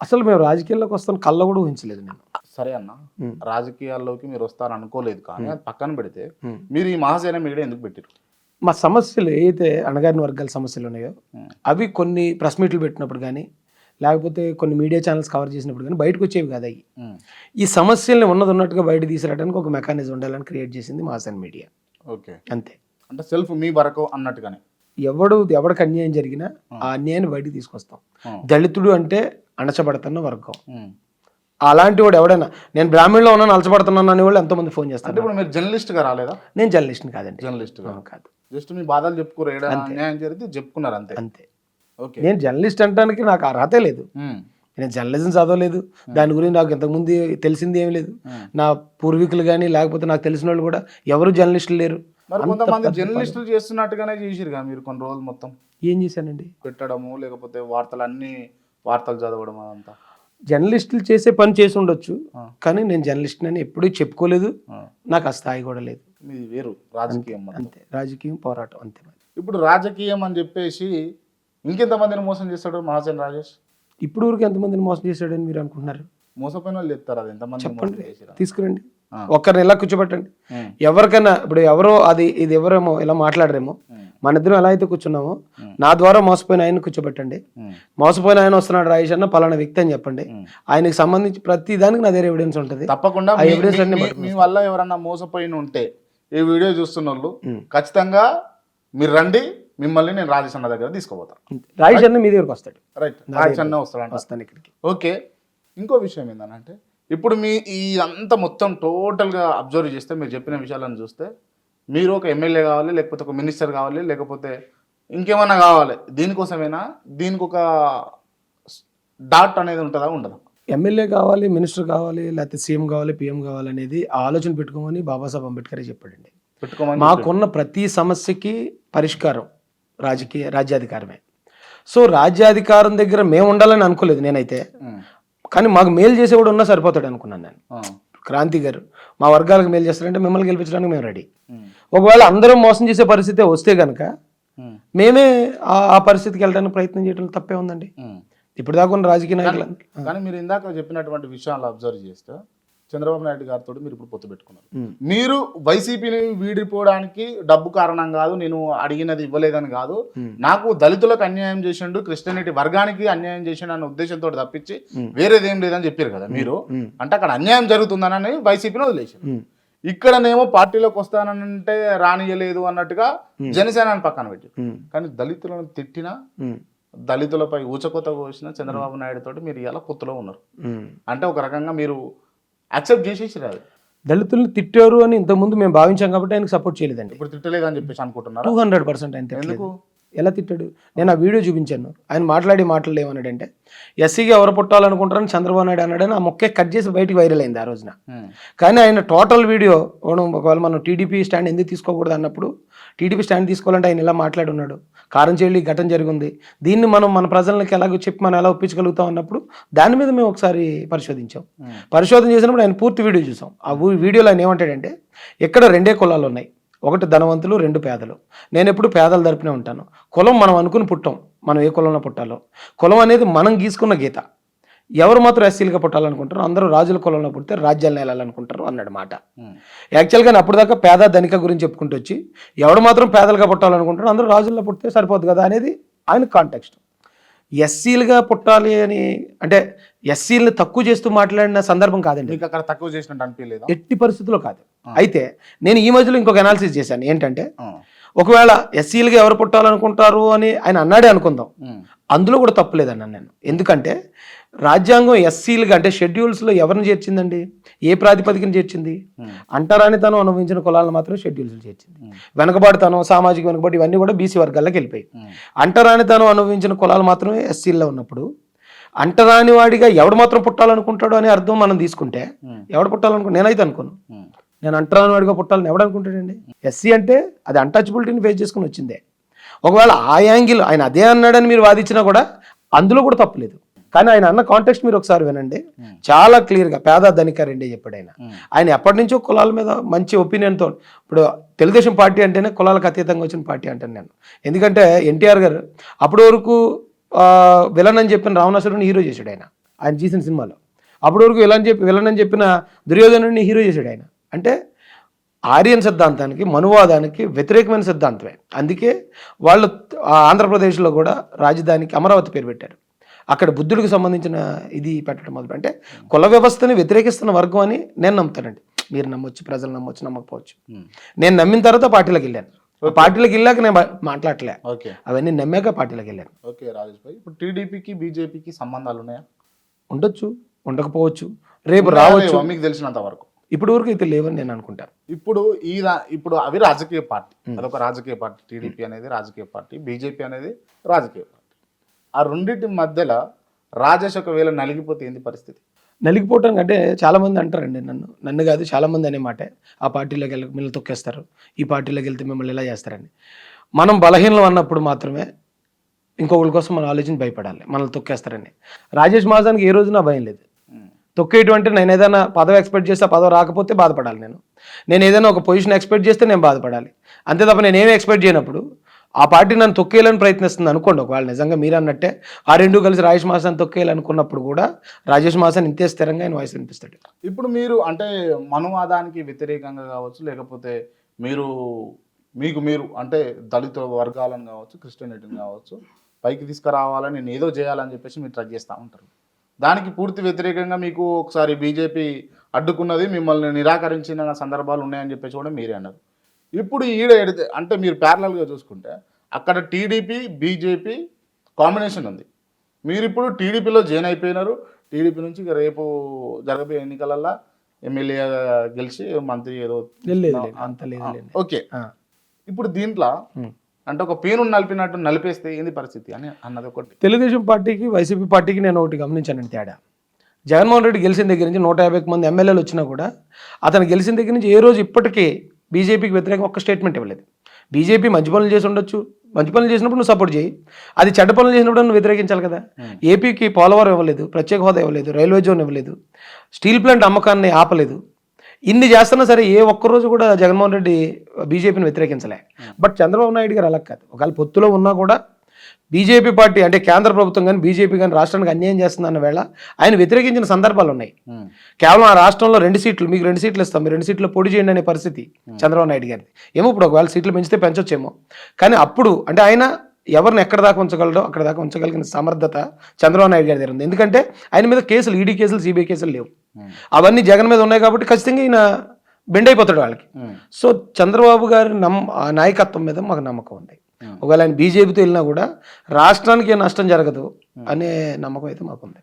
అసలు మేము రాజకీయాల్లోకి వస్తాను కళ్ళ కూడా ఊహించలేదు నేను. సరే అన్న, రాజకీయాల్లోకి మీరు వస్తారు అనుకోలేదు, కానీ అది పక్కన పెడితే మీరు ఈ మహాసేన మీడియా ఎందుకు పెట్టారు? మా సమస్యలు ఏదైతే అణగారిన వర్గాల సమస్యలు ఉన్నాయో అవి కొన్ని ప్రెస్ మీట్లు పెట్టినప్పుడు కానీ లేకపోతే కొన్ని మీడియా ఛానల్స్ కవర్ చేసినప్పుడు కానీ బయటకు వచ్చేవి కాదు అవి. ఈ సమస్యల్ని ఉన్నట్టుగా బయట తీసుకురావడానికి ఒక మెకానిజం ఉండాలని క్రియేట్ చేసింది మహాసేన మీడియా. ఓకే, అంతే. అంటే సెల్ఫ్ మీ వరకు అన్నట్టుగానే ఎవడికి అన్యాయం జరిగినా ఆ అన్యాయాన్ని బయటకు తీసుకొస్తాం. దళితుడు అంటే అణచబడుతున్న వర్గం. అలాంటి వాడు ఎవడైనా నేను బ్రాహ్మణులో ఉన్నాను అలచబడుతున్నాను అనే వాళ్ళు ఎంతోమంది ఫోన్ చేస్తారు. ఇప్పుడు మీరు జర్నలిస్ట్ గా రాలేదా? నేను జర్నలిస్ట్ని కాదండి. జర్నలిస్ట్ కాదు, జస్ట్ మీ బాధలు చెప్పుకోరు, అన్యాయం జరిగితే చెప్పుకున్నారు అంతే. అంతే. నేను జర్నలిస్ట్ అంటానికి నాకు అర్హతే లేదు. నేను జర్నలిజం చదవలేదు, దాని గురించి నాకు ఇంతకుముందు తెలిసింది ఏమి లేదు. నా పూర్వీకులు కానీ లేకపోతే నాకు తెలిసిన వాళ్ళు కూడా ఎవరు జర్నలిస్టులు లేరు. మరి కొంతమంది జర్నలిస్టులు చేస్తున్నట్టుగానే చేసిరుగా మీరు కొన్ని రోజులు మొత్తం. ఏం చేశానండి? పెట్టడము, లేకపోతే వార్తలు చదవడం, అదంతా. జర్నలిస్టులు చేసే పని చేసి ఉండొచ్చు, కానీ నేను జర్నలిస్ట్ అని ఎప్పుడూ చెప్పుకోలేదు. నాకు ఆ స్థాయి కూడా లేదు. మీది వేరు రాజకీయం. అంతే, రాజకీయం పోరాటం అంతే. ఇప్పుడు రాజకీయం అని చెప్పేసి ఇంకెంతమందిని మోసం చేస్తాడు మహాసేన రాజేష్? ఇప్పుడు వరకు ఎంతమందిని మోసం చేశాడని మీరు అనుకుంటున్నారు? మోసపోయిన వాళ్ళు చెప్తారు, అది ఎంతమంది తీసుకురండి, ఒక్కరిని ఇలా కూర్చోబెట్టండి. ఎవరికైనా ఇప్పుడు ఎవరో ఇది ఎవరేమో ఇలా మాట్లాడరేమో, మన ఇద్దరం ఎలా అయితే కూర్చున్నామో నా ద్వారా మోసపోయిన ఆయన కూర్చోబెట్టండి. మోసపోయిన ఆయన వస్తున్నాడు రాజేష్ అన్న పలానా వ్యక్తి అని చెప్పండి. ఆయనకి సంబంధించి ప్రతి దానికి నా దగ్గర ఎవిడెన్స్ ఉంటుంది. తప్పకుండా మీ వల్ల ఎవరన్నా మోసపోయిన ఉంటే ఈ వీడియో చూస్తున్న వాళ్ళు ఖచ్చితంగా మీరు రండి, మిమ్మల్ని నేను రాజేష్ అన్న దగ్గర తీసుకోపోతాను. రాజేష్ అన్న మీ దగ్గరకు వస్తాడు. రైట్, రాజేష్ అన్న వస్తాను ఇక్కడికి. ఓకే, ఇంకో విషయం ఏంటంటే ఇప్పుడు మీ ఈ అంతా మొత్తం టోటల్గా అబ్జర్వ్ చేస్తే మీరు చెప్పిన విషయాలను చూస్తే మీరు ఒక ఎమ్మెల్యే కావాలి, లేకపోతే ఒక మినిస్టర్ కావాలి, లేకపోతే ఇంకేమన్నా కావాలి, దీనికోసమేనా? దీనికి ఒక డాట్ అనేది ఉంటుందా ఉండదా? ఎమ్మెల్యే కావాలి, మినిస్టర్ కావాలి, లేకపోతే సీఎం కావాలి, పిఎం కావాలి అనేది ఆలోచన పెట్టుకోమని బాబాసాహెబ్ అంబేద్కర్ చెప్పాడండి. మాకున్న ప్రతి సమస్యకి పరిష్కారం రాజ్యాధికారమే. సో రాజ్యాధికారం దగ్గర మేము ఉండాలని అనుకోలేదు నేనైతే, కానీ మాకు మేలు చేసేవాడు ఉన్నా సరిపోతాడు అనుకున్నాను నేను. క్రాంతి గారు మా వర్గాలకు మేలు చేస్తారంటే మిమ్మల్ని గెలిపించడానికి మేము రెడీ. ఒకవేళ అందరం మోసం చేసే పరిస్థితి వస్తే కనుక మేమే ఆ పరిస్థితికి వెళ్ళడానికి ప్రయత్నం చేయడం తప్పే ఉందండి. ఇప్పుడు దాకా ఉన్న రాజకీయ నాయకులు. కానీ మీరు ఇందాక చెప్పినటువంటి విషయాలు అబ్జర్వ్ చేస్తే చంద్రబాబు నాయుడు గారితో మీరు ఇప్పుడు పొత్తు పెట్టుకున్నారు. మీరు వైసీపీని వీడిపోవడానికి డబ్బు కారణం కాదు, నేను అడిగినది ఇవ్వలేదని కాదు, నాకు దళితులకు అన్యాయం చేసిండు, క్రిస్టియనిటీ వర్గానికి అన్యాయం చేసిండు అన్న ఉద్దేశంతో తప్పించి వేరేదేం లేదని చెప్పారు కదా మీరు. అంటే అక్కడ అన్యాయం జరుగుతుందని వైసీపీని వదిలేసారు. ఇక్కడనేమో పార్టీలోకి వస్తానంటే రానియలేదు అన్నట్టుగా జనసేనని పక్కన పెట్టి, కానీ దళితులను తిట్టినా దళితులపై ఊచకోత కోసిన చంద్రబాబు నాయుడు తోటి మీరు ఇలా పొత్తులో ఉన్నారు. అంటే ఒక రకంగా మీరు యాక్సెప్ట్ చేసేసి రాదు. దళితులను తిట్టారు అని ఇంతకుముందు మేము భావించాం కాబట్టి ఆయనకు సపోర్ట్ చేయలేదండి. ఇప్పుడు తిట్టలేదు అని చెప్పేసి అనుకుంటున్నారు. 200% ఆయన తిట్టలేదు. ఎలా తిట్టాడు? నేను ఆ వీడియో చూపించాను. ఆయన మాటలు ఏమన్నాడంటే ఎస్సీగా ఎవరు పుట్టాలనుకుంటారని చంద్రబాబు నాయుడు అన్నాడని ఆ మొక్కే కట్ చేసి బయటికి వైరల్ అయింది ఆ రోజున. కానీ ఆయన టోటల్ వీడియో ఒకవేళ మనం టీడీపీ స్టాండ్ ఎందుకు తీసుకోకూడదు అన్నప్పుడు టీడీపీ స్టాండ్ తీసుకోవాలంటే ఆయన ఇలా మాట్లాడి ఉన్నాడు. కారంచేళ్ళు ఘటన జరిగింది, దీన్ని మనం మన ప్రజలకి ఎలాగో చెప్పి మనం ఎలా ఒప్పించగలుగుతాం అన్నప్పుడు దాని మీద మేము ఒకసారి పరిశోధన చేసినప్పుడు ఆయన పూర్తి వీడియో చూసాం. ఆ వీడియోలో ఆయన ఏమంటాడంటే ఇక్కడ 2 కులాలు ఉన్నాయి, ఒకటి ధనవంతులు, 2 పేదలు. నేను ఎప్పుడు పేదల తరపునే ఉంటాను. కులం మనం అనుకుని పుట్టాం, మనం ఏ కులంలో పుట్టాలో. కులం అనేది మనం గీసుకున్న గీత. ఎవరు మాత్రం ఎస్సీలుగా పుట్టాలనుకుంటారు, అందరూ రాజుల కులంలో పుడితే రాజ్యాలను వెళ్ళాలనుకుంటారు అన్నాడు మాట. యాక్చువల్గా అప్పుడు దాకా పేద ధనిక గురించి చెప్పుకుంటూ వచ్చి ఎవడు మాత్రం పేదలుగా పుట్టాలనుకుంటారు, అందరూ రాజుల్లో పుట్టితే సరిపోద్దు కదా అనేది ఆయన కాంటెక్స్ట్. ఎస్సీలుగా పుట్టాలి అని అంటే ఎస్సీలను తక్కువ చేస్తూ మాట్లాడిన సందర్భం కాదండి. అక్కడ తక్కువ చేసినట్టు అనిపించలేదు, ఎట్టి పరిస్థితుల్లో కాదు. అయితే నేను ఈ మధ్యలో ఇంకొక అనాలిసిస్ చేశాను. ఏంటంటే ఒకవేళ ఎస్సీలుగా ఎవరు పుట్టాలనుకుంటారు అని ఆయన అన్నాడే అనుకుందాం, అందులో కూడా తప్పులేదన్నాను నేను. ఎందుకంటే రాజ్యాంగం ఎస్సీలుగా అంటే షెడ్యూల్స్లో ఎవరిని చేర్చిందండి? ఏ ప్రాతిపదికన చేర్చింది? అంటరానితనం అనుభవించిన కులాలను మాత్రం షెడ్యూల్స్లో చేర్చింది. వెనకబాటుతనం, సామాజిక వెనుకబాటు ఇవన్నీ కూడా బీసీ వర్గాల్లోకి వెళ్ళిపోయి, అంటరానితనం అనుభవించిన కులాలు మాత్రమే ఎస్సీల్లో ఉన్నప్పుడు అంటరాని వాడిగా ఎవడు మాత్రం పుట్టాలనుకుంటాడు అనే అర్థం మనం తీసుకుంటే ఎవడు నేనైతే అనుకోను. నేను అంటరాని వాడిగా పుట్టాలని ఎవడు అనుకుంటాడండి? ఎస్సీ అంటే అది అన్టచబిలిటీని ఫేస్ చేసుకుని వచ్చిందే. ఒకవేళ ఆ యాంగిల్ ఆయన అదే అన్నాడని మీరు వాదించినా కూడా అందులో కూడా తప్పులేదు. కానీ ఆయన అన్న కాంటెక్స్ట్ మీరు ఒకసారి వినండి, చాలా క్లియర్గా పేద ధనిక రెండే చెప్పాడు ఆయన. ఆయన ఎప్పటి నుంచో కులాల మీద మంచి ఒపీనియన్తో, ఇప్పుడు తెలుగుదేశం పార్టీ అంటేనే కులాలకు అతీతంగా వచ్చిన పార్టీ అంటాను నేను. ఎందుకంటే ఎన్టీఆర్ గారు అప్పటి వరకు విలన్ అని చెప్పిన రావణాసురుని హీరో చేశాడు ఆయన. ఆయన చేసిన సినిమాలో. అప్పటి వరకు విలన్ అని చెప్పిన దుర్యోధనుడిని హీరో చేశాడు ఆయన. అంటే ఆర్యన్ సిద్ధాంతానికి, మనువాదానికి వ్యతిరేకమైన సిద్ధాంతమే. అందుకే వాళ్ళు ఆంధ్రప్రదేశ్లో కూడా రాజధానికి అమరావతి పేరు పెట్టారు. అక్కడ బుద్ధుడికి సంబంధించిన ఇది పెట్టడం మొదలు. అంటే కుల వ్యవస్థని వ్యతిరేకిస్తున్న వర్గం అని నేను నమ్ముతానండి. మీరు నమ్మొచ్చు, ప్రజలు నమ్మొచ్చు, నమ్మకపోవచ్చు. నేను నమ్మిన తర్వాత పార్టీలోకి వెళ్ళాను. పార్టీలోకి వెళ్ళాక నేను మాట్లాడలే, అవన్నీ నమ్మాక పార్టీలోకి వెళ్ళాను. ఓకే రాజేష్ భాయ్, ఇప్పుడు టీడీపీకి బీజేపీకి సంబంధాలు ఉన్నాయా? ఉండొచ్చు, ఉండకపోవచ్చు, రేపు రావచ్చు, మీకు తెలిసినంత వరకు. ఇప్పటి వరకు అయితే లేవని నేను అనుకుంటాను. ఇప్పుడు అవి రాజకీయ పార్టీ, అదొక రాజకీయ పార్టీ. టీడీపీ అనేది రాజకీయ పార్టీ, బీజేపీ అనేది రాజకీయ పార్టీ. ఆ రెండింటి మధ్యలో రాజేష్ ఒకవేళ నలిగిపోతే ఏంది పరిస్థితి? నలిగిపోవటం అంటే చాలామంది అంటారండి, నన్ను కాదు చాలామంది అనే మాటే, ఆ పార్టీలోకి వెళ్ళి మిమ్మల్ని తొక్కేస్తారు, ఈ పార్టీలోకి వెళ్తే మిమ్మల్ని ఇలా చేస్తారని. మనం బలహీనం అన్నప్పుడు మాత్రమే ఇంకొకరి కోసం మనం ఆలోచించి భయపడాలి, మనల్ని తొక్కేస్తారని. రాజేష్ మాజానికి ఏ రోజున భయం లేదు. తొక్కేయటం అంటే నేను ఏదైనా పదవి ఎక్స్పెక్ట్ చేస్తే ఆ పదవి రాకపోతే బాధపడాలి, నేను ఏదైనా ఒక పొజిషన్ ఎక్స్పెక్ట్ చేస్తే నేను బాధపడాలి. అంతే తప్ప నేనేమి ఎక్స్పెక్ట్ చేయనప్పుడు ఆ పార్టీ నన్ను తొక్కేయాలని ప్రయత్నిస్తుంది అనుకోండి. ఒకవేళ నిజంగా మీరు అన్నట్టే ఆ రెండు కలిసి రాజేష్ మాసాన్ని తొక్కేయాలనుకున్నప్పుడు కూడా రాజేష్ మాసాన్ని ఇంతే స్థిరంగా ఆయన వాయిస్ వినిపిస్తాడు. ఇప్పుడు మీరు అంటే మనువాదానికి వ్యతిరేకంగా కావచ్చు, లేకపోతే మీరు అంటే దళిత వర్గాలను కావచ్చు, క్రిస్టియనిటీని కావచ్చు పైకి తీసుకురావాలని, నేను ఏదో చేయాలని చెప్పేసి మీరు ట్రై చేస్తూ ఉంటారు. దానికి పూర్తి వ్యతిరేకంగా మీకు ఒకసారి బీజేపీ అడ్డుకున్నది, మిమ్మల్ని నిరాకరించిన సందర్భాలు ఉన్నాయని చెప్పేసి కూడా మీరే అన్నారు. ఇప్పుడు అంటే మీరు ప్యారలల్గా చూసుకుంటే అక్కడ టీడీపీ బీజేపీ కాంబినేషన్ ఉంది. మీరు ఇప్పుడు టీడీపీలో జాయిన్ అయిపోయినారు. టీడీపీ నుంచి రేపు జరగబోయే ఎన్నికలల్లో ఎమ్మెల్యే గెలిచి మంత్రి ఏదో ఓకే. ఇప్పుడు దీంట్లో అంటే ఒక పేను నలిపినట్టు నలిపేస్తే ఏంది పరిస్థితి అని అన్నది ఒకటి. తెలుగుదేశం పార్టీకి వైసీపీ పార్టీకి నేను ఒకటి గమనించానండి తేడా. జగన్మోహన్ రెడ్డి గెలిచిన దగ్గర నుంచి 150 మంది ఎమ్మెల్యేలు వచ్చినా కూడా అతను గెలిచిన దగ్గర నుంచి ఏ రోజు ఇప్పటికీ బీజేపీకి వ్యతిరేకంగా ఒక్క స్టేట్మెంట్ ఇవ్వలేదు. బీజేపీ మంచి పనులు చేసి ఉండొచ్చు, మంచి పనులు చేసినప్పుడు నువ్వు సపోర్ట్ చేయి, అది చెడ్డ పనులు చేసినప్పుడు నువ్వు వ్యతిరేకించాలి కదా. ఏపీకి పోలవరం ఇవ్వలేదు, ప్రత్యేక హోదా ఇవ్వలేదు, రైల్వే జోన్ ఇవ్వలేదు, స్టీల్ ప్లాంట్ అమ్మకాన్ని ఆపలేదు. ఇన్ని చేస్తున్నా సరే ఏ ఒక్కరోజు కూడా జగన్మోహన్ రెడ్డి బీజేపీని వ్యతిరేకించలే. బట్ చంద్రబాబు నాయుడు గారు అలా కాదు. ఒకవేళ పొత్తులో ఉన్నా కూడా బీజేపీ పార్టీ అంటే కేంద్ర ప్రభుత్వం కానీ బీజేపీ కానీ రాష్ట్రానికి అన్యాయం చేస్తుందన్న వేళ ఆయన వ్యతిరేకించిన సందర్భాలు ఉన్నాయి. కేవలం ఆ రాష్ట్రంలో 2 సీట్లు, మీకు 2 సీట్లు ఇస్తాం, మీరు 2 సీట్లు పోటీ చేయండి అనే పరిస్థితి చంద్రబాబు నాయుడు గారిది. ఏమో ఇప్పుడు ఒకవేళ సీట్లు పెంచితే పెంచొచ్చేమో, కానీ అప్పుడు అంటే ఆయన ఎవరిని ఎక్కడ దాకా ఉంచగలడో అక్కడ దాకా ఉంచగలిగిన సమర్థత చంద్రబాబు నాయుడు గారి దగ్గర ఉంది. ఎందుకంటే ఆయన మీద కేసులు, ఈడీ కేసులు, సిబిఐ కేసులు లేవు. అవన్నీ జగన్ మీద ఉన్నాయి కాబట్టి ఖచ్చితంగా ఈయన బెండ్ అయిపోతాడు వాళ్ళకి. సో చంద్రబాబు గారి నాయకత్వం మీద మాకు నమ్మకం ఉంది. ఒకవేళ ఆయన బీజేపీతో వెళ్ళినా కూడా రాష్ట్రానికి నష్టం జరగదు అనే నమ్మకం అయితే మాకు ఉంది.